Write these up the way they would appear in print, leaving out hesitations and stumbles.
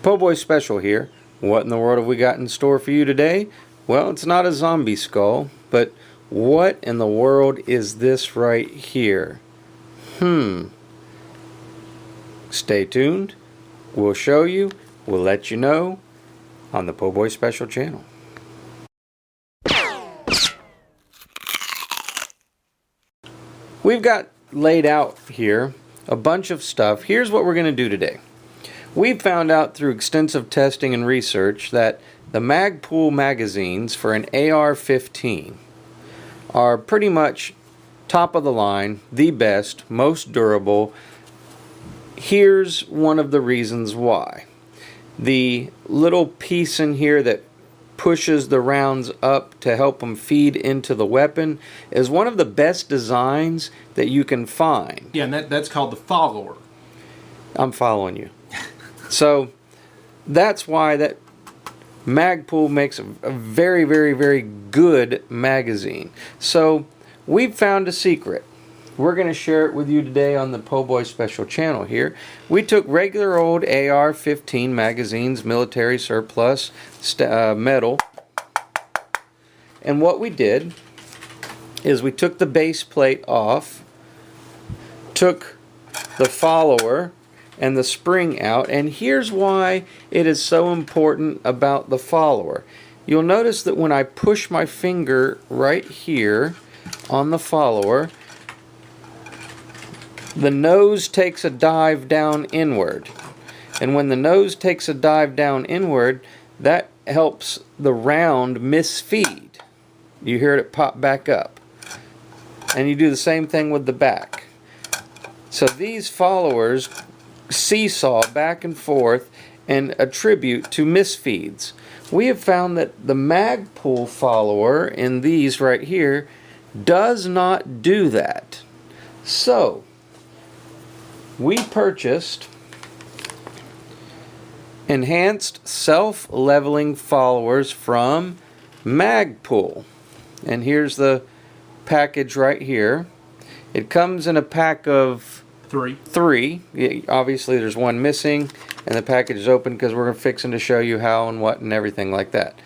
Poboyspecial here. What in the world have we got in store for you today? Well, it's not a zombie skull, but what in the world is this right here? Stay tuned. We'll show you. We'll let you know on the Poboyspecial channel. We've got laid out here a bunch of stuff. Here's what we're going to do today. We've found out through extensive testing and research that the MagPul magazines for an AR-15 are pretty much top of the line, the best, most durable. Here's one of the reasons why. The little piece in here that pushes the rounds up to help them feed into the weapon is one of the best designs that you can find. Yeah, and that's called the follower. I'm following you. So that's why that MagPul makes a very, very, very good magazine. So we've found a secret. We're going to share it with you today on the Poboyspecial channel here. We took regular old AR-15 magazines, military surplus, metal, and what we did is we took the base plate off, took the follower and the spring out, and here's why it is so important about the follower. You'll notice that when I push my finger right here on the follower, the nose takes a dive down inward, and when the nose takes a dive down inward, that helps the round misfeed. You hear it pop back up, and you do the same thing with the back. So these followers seesaw back and forth and attribute to misfeeds. We have found that the MagPul follower in these right here does not do that. So we purchased enhanced self-leveling followers from MagPul, and here's the package right here. It comes in a pack of three. Obviously there's one missing and the package is open because we're fixing to show you how and what and everything like that.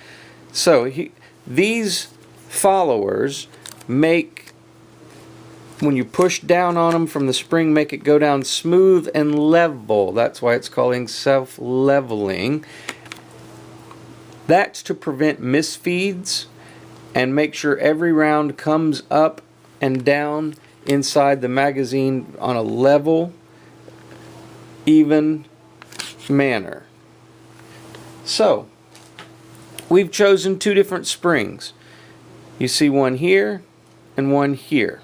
So these followers make, when you push down on them from the spring, make it go down smooth and level. That's why it's calling self-leveling. That's to prevent misfeeds and make sure every round comes up and down inside the magazine on a level, even manner. So we've chosen two different springs. You see one here and one here.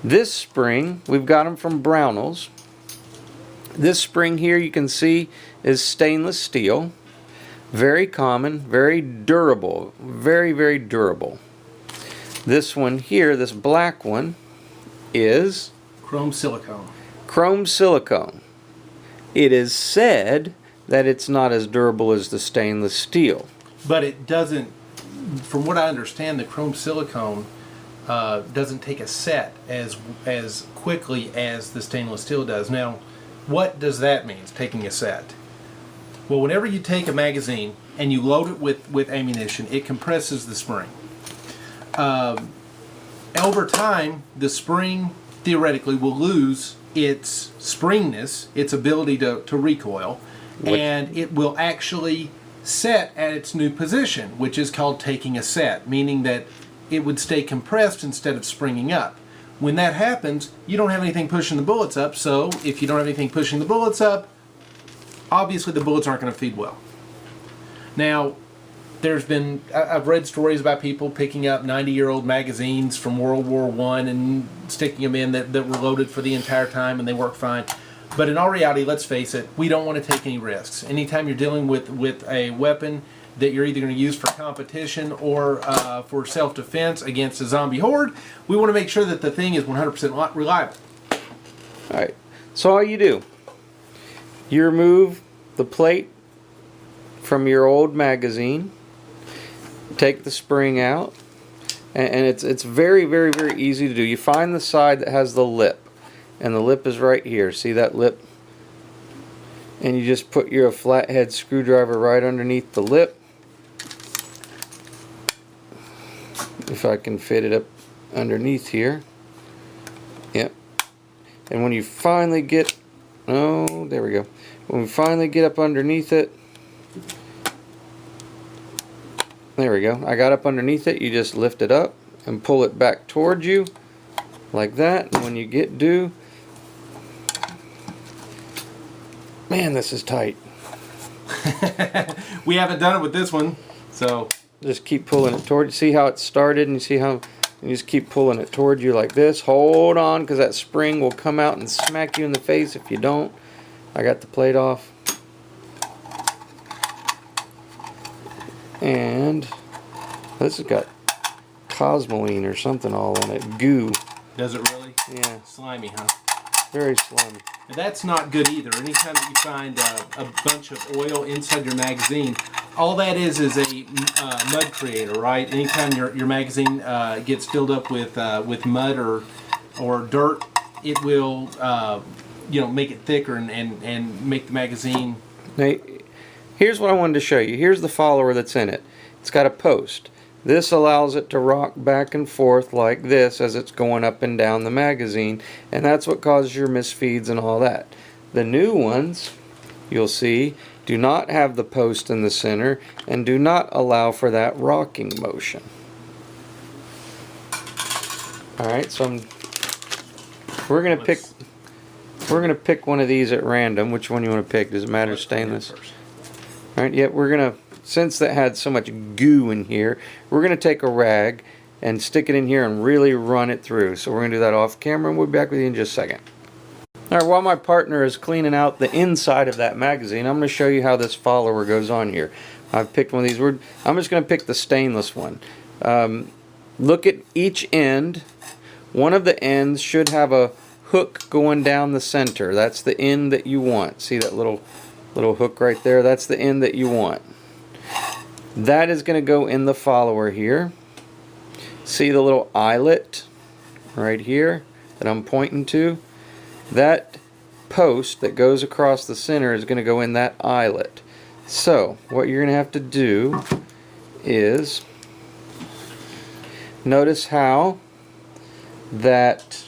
This spring, we've got them from Brownells. This spring here, you can see, is stainless steel. Very common, very durable, very, very durable. This one here, this black one, is chrome silicone. Chrome silicone. It is said that it's not as durable as the stainless steel. But it doesn't, from what I understand, the chrome silicone doesn't take a set as quickly as the stainless steel does. Now, what does that mean, taking a set? Well, whenever you take a magazine and you load it with ammunition, it compresses the spring. Over time, the spring theoretically will lose its springness, its ability to recoil, and it will actually set at its new position, which is called taking a set, meaning that it would stay compressed instead of springing up. When that happens, you don't have anything pushing the bullets up, so if you don't have anything pushing the bullets up, obviously the bullets aren't going to feed well. Now, I've read stories about people picking up 90-year-old magazines from World War I and sticking them in that were loaded for the entire time and they work fine. But in all reality, let's face it, we don't want to take any risks. Anytime you're dealing with a weapon that you're either going to use for competition or for self-defense against a zombie horde, we want to make sure that the thing is 100% reliable. Alright, so all you do, you remove the plate from your old magazine, take the spring out, and it's very, very, very easy to do. You find the side that has the lip, and the lip is right here. See that lip? and you just put your flathead screwdriver right underneath the lip. If I can fit it up underneath here. Yep. And when you finally get, oh, there we go. When we finally get up underneath it, there we go. I got up underneath it. You just lift it up and pull it back towards you like that. And when you get due, man, this is tight. We haven't done it with this one, so just keep pulling it toward you. See how it started, and you see how you just keep pulling it toward you like this. Hold on, because that spring will come out and smack you in the face if you don't. I got the plate off. And this has got cosmoline or something all on it. Goo. Does it really? Yeah. Slimy, huh? Very slimy. And that's not good either. Anytime that you find a bunch of oil inside your magazine, all that is a mud creator, right? Anytime your magazine gets filled up with mud or dirt, it will make it thicker and make the magazine. Now, here's what I wanted to show you. Here's the follower that's in it. It's got a post. This allows it to rock back and forth like this as it's going up and down the magazine, and that's what causes your misfeeds and all that. The new ones, you'll see, do not have the post in the center and do not allow for that rocking motion. Alright, so we're gonna pick one of these at random. Which one you want to pick? Does it matter? Stainless? Alright, yeah, we're gonna, since that had so much goo in here, we're going to take a rag and stick it in here and really run it through. So we're going to do that off camera, and we'll be back with you in just a second. Alright, while my partner is cleaning out the inside of that magazine, I'm going to show you how this follower goes on here. I've picked one of these. I'm just going to pick the stainless one. Look at each end. One of the ends should have a hook going down the center. That's the end that you want. See that little hook right there? That's the end that you want. That is going to go in the follower here. See the little eyelet right here that I'm pointing to? That post that goes across the center is going to go in that eyelet. So what you're going to have to do is notice how that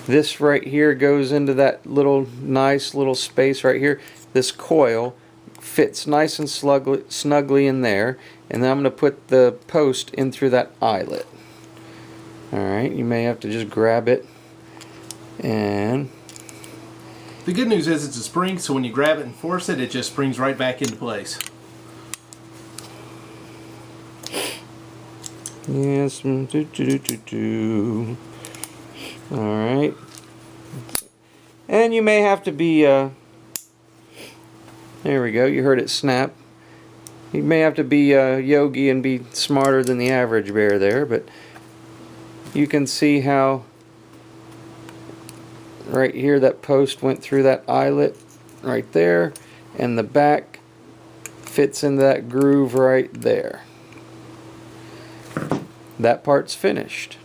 this right here goes into that little nice little space right here. This coil fits nice and snugly in there, and then I'm going to put the post in through that eyelet. Alright, you may have to just grab it, and the good news is it's a spring, so when you grab it and force it, it just springs right back into place. Yes, alright. And you may have to be there we go, you heard it snap. You may have to be a yogi and be smarter than the average bear there, but you can see how right here that post went through that eyelet right there, and the back fits in that groove right there. That part's finished.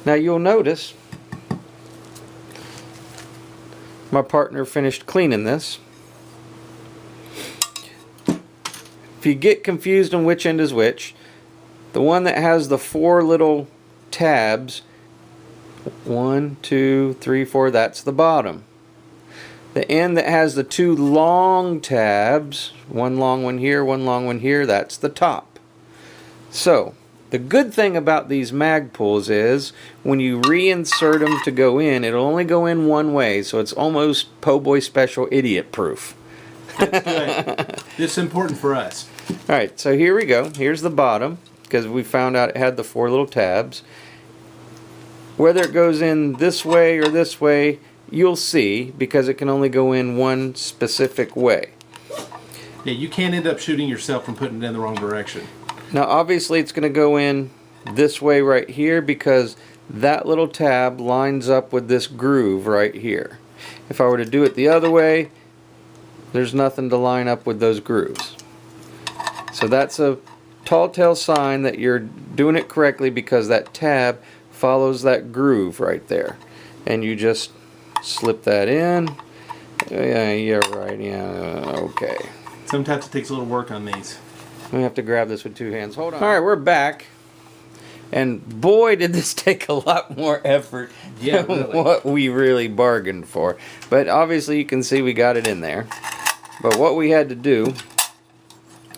Now you'll notice my partner finished cleaning this. If you get confused on which end is which, the one that has the 4 little tabs, 1, 2, 3, 4, that's the bottom. The end that has the 2 long tabs, one long one here, one long one here, that's the top. So the good thing about these MagPuls is when you reinsert them to go in, it'll only go in one way, so it's almost Poboyspecial idiot proof. That's good. This is important for us. Alright, so here we go. Here's the bottom, because we found out it had the 4 little tabs. Whether it goes in this way or this way, you'll see, because it can only go in one specific way. Yeah, you can't end up shooting yourself from putting it in the wrong direction. Now obviously it's going to go in this way right here, because that little tab lines up with this groove right here. If I were to do it the other way, there's nothing to line up with those grooves. So that's a tall tale sign that you're doing it correctly, because that tab follows that groove right there. And you just slip that in, Yeah, you're right. Yeah, okay. Sometimes it takes a little work on these. We have to grab this with 2 hands. Hold on. All right, we're back. And boy, did this take a lot more effort than really. what we really bargained for. But obviously you can see we got it in there. But what we had to do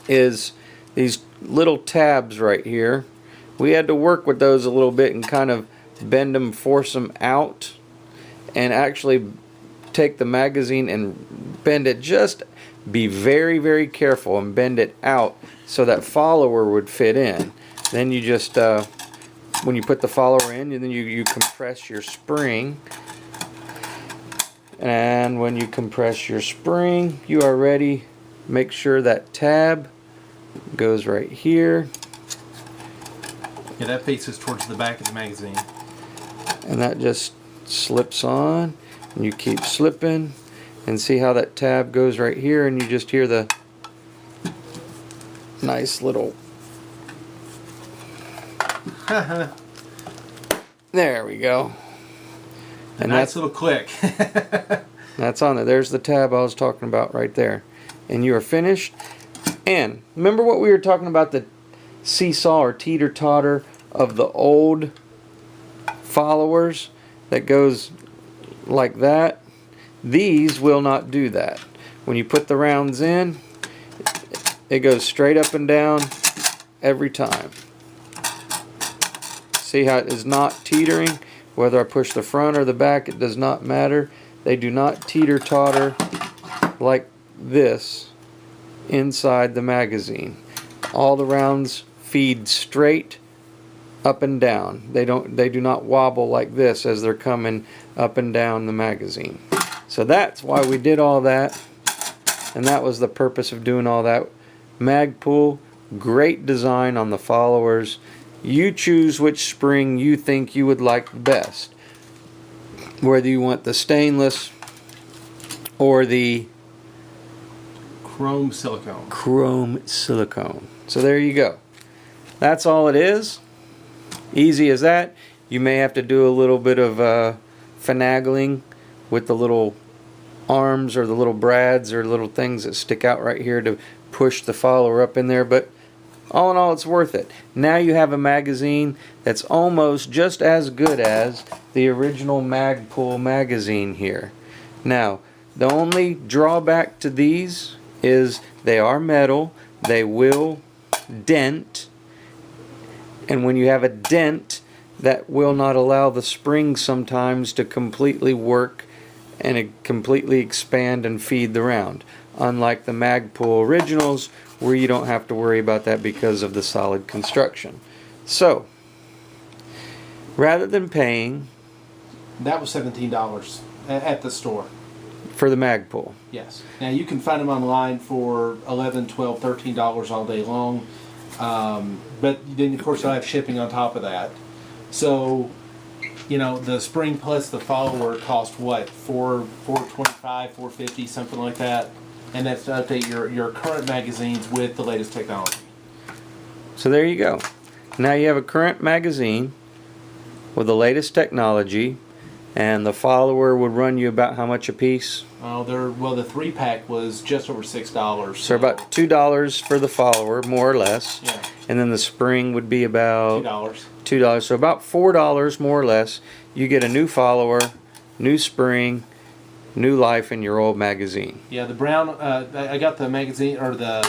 is these little tabs right here. We had to work with those a little bit and kind of bend them, force them out, and actually take the magazine and bend it. Just be very, very careful and bend it out so that follower would fit in. Then you just, when you put the follower in, and then you compress your spring. And when you compress your spring, you are ready. Make sure that tab goes right here. Yeah, that faces towards the back of the magazine. And that just slips on. And you keep slipping. And see how that tab goes right here. And you just hear the nice little... There we go. And nice little click. That's on there. There's the tab I was talking about right there. And you are finished. And remember what we were talking about, the seesaw or teeter-totter of the old followers that goes like that? These will not do that. When you put the rounds in, it goes straight up and down every time. See how it is not teetering? Whether I push the front or the back, it does not matter. They do not teeter-totter like this inside the magazine. All the rounds feed straight up and down. They do not wobble like this as they're coming up and down the magazine. So that's why we did all that, and that was the purpose of doing all that. MagPul, great design on the followers. You choose which spring you think you would like best, whether you want the stainless or the chrome silicone. So there you go. That's all it is. Easy as that. You may have to do a little bit of finagling with the little arms or the little brads or little things that stick out right here to push the follower up in there, but all in all, it's worth it. Now you have a magazine that's almost just as good as the original MagPul magazine here. Now, the only drawback to these is they are metal. They will dent. And when you have a dent, that will not allow the spring sometimes to completely work and completely expand and feed the round. Unlike the MagPul originals, where you don't have to worry about that because of the solid construction. So, rather than paying... That was $17 at the store. For the MagPul. Yes. Now you can find them online for $11, $12, $13 all day long. But then of course you'll have shipping on top of that. So, you know, the spring plus the follower cost what? $425, $450, something like that. And that's to update your current magazines with the latest technology. So there you go. Now you have a current magazine with the latest technology, and the follower would run you about how much a piece? Oh, the 3-pack was just over $6. So about $2 for the follower, more or less. Yeah. And then the spring would be about $2. $2. So about $4 more or less. You get a new follower, new spring, new life in your old magazine. Yeah, the I got the magazine or the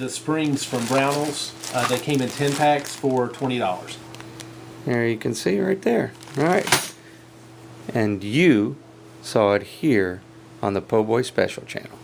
springs from Brownells. They came in 10 packs for $20. There you can see right there. All right. And you saw it here on the Poboyspecial channel.